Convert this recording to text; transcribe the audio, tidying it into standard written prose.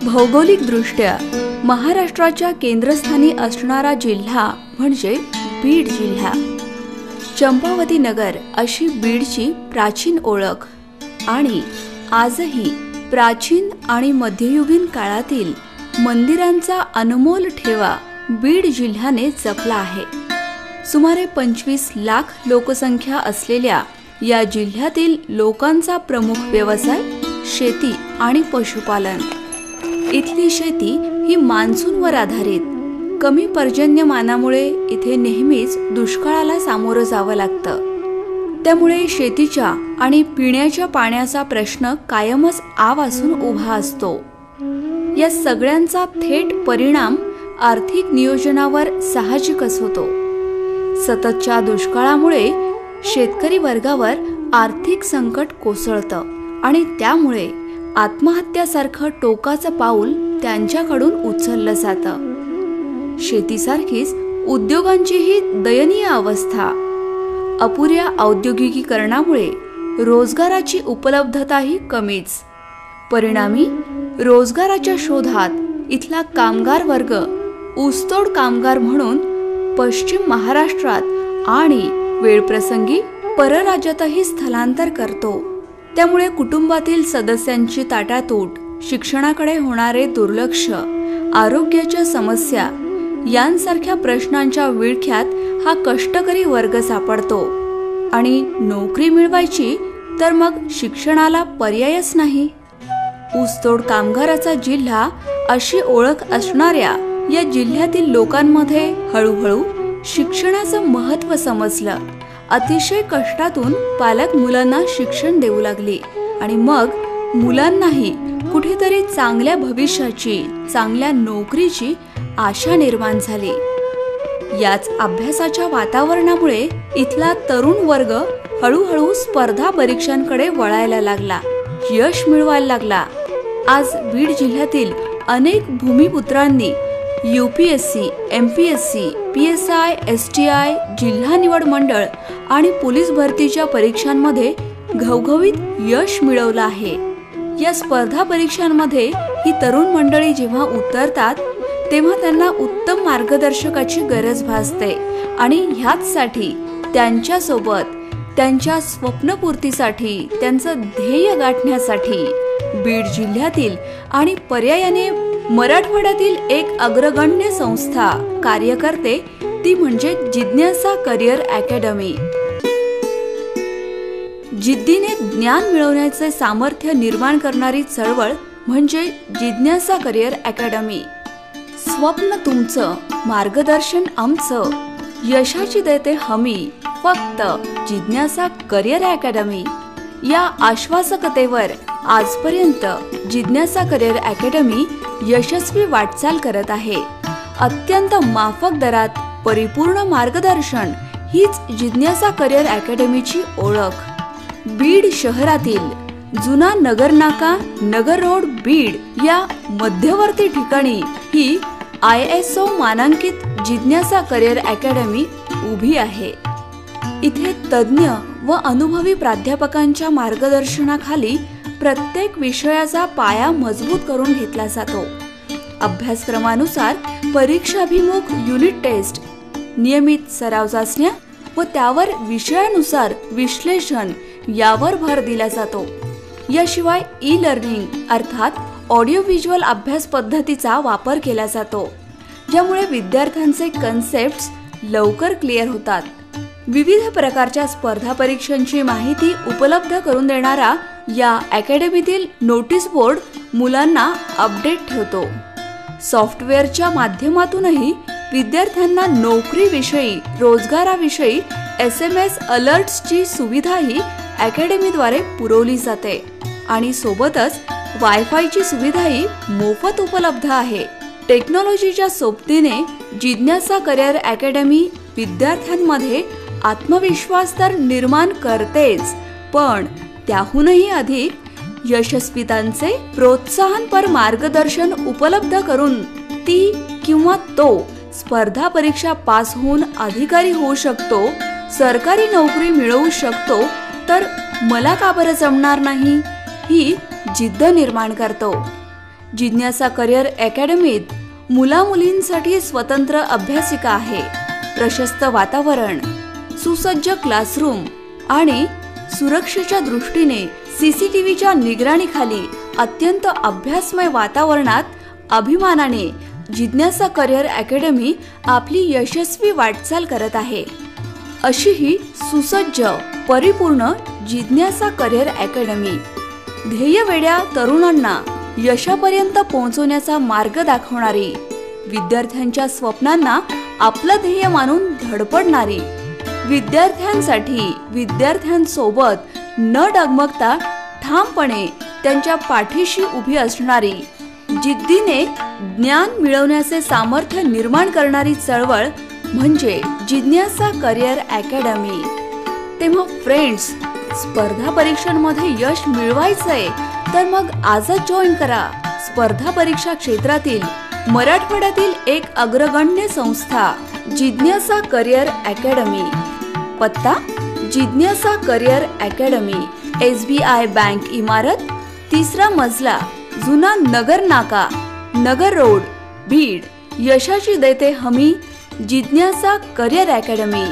भौगोलिकदृष्ट्या महाराष्ट्राच्या केंद्रस्थानी असणारा जिल्हा म्हणजे बीड जिल्हा. चंपावती नगर अशी बीडची प्राचीन ओळख आणि आजही प्राचीन आणि मध्ययुगीन काळातील मंदिरांचा अनमोल ठेवा बीड जिल्ह्याने जपला आहे. सुमारे 25 लाख लोकसंख्या असलेल्या या जिल्ह्यातील लोकांचा प्रमुख व्यवसाय शेती आणि पशुपालन. इथली शेती ही मान्सूनवर आधारित. कमी पर्जन्यमानामुळे इथे नेहमीच दुष्काळाला सामोरं जावं लागतं. त्यामुळे शेतीच्या आणि पिण्याच्या पाण्याचा प्रश्न कायमच आवासून उभा असतो. या सगळ्यांचा थेट परिणाम आर्थिक नियोजनावर साहजिकच होतो. सततच्या दुष्काळामुळे शेतकरी वर्गावर आर्थिक संकट कोसळतं आणि त्यामुळे आत्महत्यासारखं टोकाचं पाऊल त्यांच्याकडून उचललं जातं. शेतीसारखीच उद्योगांचीही दयनीय अवस्था. अपुऱ्या औद्योगिकीकरणामुळे रोजगाराची उपलब्धताही कमीच. परिणामी रोजगाराच्या शोधात इथला कामगार वर्ग ऊसतोड कामगार म्हणून पश्चिम महाराष्ट्रात आणि वेळप्रसंगी परराज्यातही स्थलांतर करतो. त्यामुळे कुटुंबातील सदस्यांची ताटातूट, शिक्षणाकडे होणारे दुर्लक्ष, आरोग्याच्या समस्या यांसारख्या प्रश्नांच्या विळख्यात हा कष्टकरी वर्ग सापडतो आणि नोकरी मिळवायची तर मग शिक्षणाला पर्यायच नाही. ऊसतोड कामगाराचा जिल्हा अशी ओळख असणाऱ्या या जिल्ह्यातील लोकांमध्ये हळूहळू शिक्षणाचं महत्त्व समजलं. अतिशय कष्टातून पालक मुलांना शिक्षण देऊ लागले आणि मग मुलांनाही कुठेतरी चांगल्या भविष्याची, चांगल्या नोकरीची आशा निर्माण झाली. याच अभ्यासाच्या वातावरणामुळे इथला तरुण वर्ग हळूहळू स्पर्धा परीक्षांकडे वळायला लागला, यश मिळवायला लागला. आज बीड जिल्ह्यातील अनेक भूमिपुत्रांनी UPSC, MPSC, PSI, STI, जिल्हा निवड मंडळ आणि पोलीस भरतीच्या परीक्षांमध्ये घवघवीत यश मिळवलं आहे. या स्पर्धा परीक्षांमध्ये ही तरुण मंडळी जेव्हा उतरतात तेव्हा त्यांना उत्तम मार्गदर्शकाची गरज भासते आणि ह्याचसाठी त्यांच्यासोबत त्यांच्या स्वप्नपूर्तीसाठी, त्यांचं ध्येय गाठण्यासाठी बीड जिल्ह्यातील आणि पर्यायाने मराठवाड्यातील एक अग्रगण्य संस्था कार्य करते, ती म्हणजे जिज्ञासा करिअर अकॅडमी. जिद्दीने ज्ञान मिळवण्याचे सामर्थ्य निर्माण करणारी चळवळ म्हणजे जिज्ञासा करिअर अकॅडमी. स्वप्न तुमचं, मार्गदर्शन आमचं, यशाची देते हमी फक्त जिज्ञासा करिअर अकॅडमी. या आश्वासकतेवर आजपर्यंत जिज्ञासा करिअर अकॅडमी यशस्वी वाटचाल करत आहे. अत्यंत माफक दरात परिपूर्ण मार्गदर्शन हीच जिज्ञासा करिअर अकॅडमीची ओळख. बीड शहरातील जुना नगरनाका, नगर रोड, बीड या मध्यवर्ती ठिकाणी ही ISO मानांकित जिज्ञासा करिअर अकॅडमी उभी आहे. इथे तज्ज्ञ व अनुभवी प्राध्यापकांच्या मार्गदर्शनाखाली प्रत्येक विषयाचा पाया मजबूत करून घेतला जातो. अभ्यासक्रमानुसार परीक्षाभिमुख युनिट टेस्ट, नियमित सराव चाचण्या व त्यावर विषयानुसार विश्लेषण यावर भर दिला जातो. याशिवाय ई-लर्निंग अर्थात ऑडिओ व्हिज्युअल अभ्यास पद्धतीचा वापर केला जातो, ज्यामुळे विद्यार्थ्यांचे कन्सेप्ट्स लवकर क्लिअर होतात. विविध प्रकारच्या स्पर्धा परीक्षांची माहिती उपलब्ध करून देणारा या अकॅडमीतील नोटीस बोर्ड मुलांना अपडेट ठेवतो. सॉफ्टवेअरच्या माध्यमातूनही विद्यार्थ्यांना नोकरीविषयी, रोजगाराविषयी SMS अलर्ट्सची सुविधाही अकॅडमीद्वारे पुरवली जाते आणि सोबतच वायफायची सुविधाही मोफत उपलब्ध आहे. टेक्नॉलॉजीच्या सोबतीने जिज्ञासा करिअर अकॅडमी विद्यार्थ्यांमध्ये आत्मविश्वास तर निर्माण करतेच, पण त्याहूनही अधिक यशस्वीतांचे प्रोत्साहनपर मार्गदर्शन उपलब्ध करून ती किंवा तो स्पर्धा परीक्षा पास होऊन अधिकारी होऊ शकतो, सरकारी नोकरी मिळवू शकतो, तर मला का बरं जमणार नाही, ही जिद्द निर्माण करतो. जिज्ञासा करिअर अकॅडमीत मुला-मुलींसाठी स्वतंत्र अभ्यासिका आहे. प्रशस्त वातावरण, सुसज्ज क्लासरूम आणि सुरक्षेच्या दृष्टीने सीसीटीव्हीच्या निगराणीखाली अत्यंत अभ्यासमय वातावरणात अभिमानाने जिज्ञासा करिअर अकॅडमी आपली यशस्वी वाटचाल करत आहे. अशी ही सुसज्ज परिपूर्ण जिज्ञासा करिअर अकॅडमी ध्येयवेड्या तरुणांना यशापर्यंत पोहोचवण्याचा मार्ग दाखवणारी, विद्यार्थ्यांच्या स्वप्नांना आपलं ध्येय मानून धडपडणारी, विद्यार्थ्यांसाठी विद्यार्थ्यांसोबत न डगमगता ठामपणे त्यांच्या पाठीशी उभी असणारी, जिद्दीने ज्ञान मिळवण्याचे सामर्थ्य निर्माण करणारी चळवळ म्हणजे जिज्ञासा करिअर अकॅडमी. तेव्हा फ्रेंड्स, स्पर्धा परीक्षांमध्ये यश मिळवायचंय तर मग आजच जॉईन करा स्पर्धा परीक्षा क्षेत्रातील मराठवाड्यातील एक अग्रगण्य संस्था जिज्ञासा करिअर अकॅडमी. पत्ता: जिज्ञासा करिअर अकॅडमी, SBI बँक इमारत, 3रा मजला, जुना नगर नाका, नगर रोड, बीड. यशाची देते हमी जिज्ञासा करिअर अकॅडमी.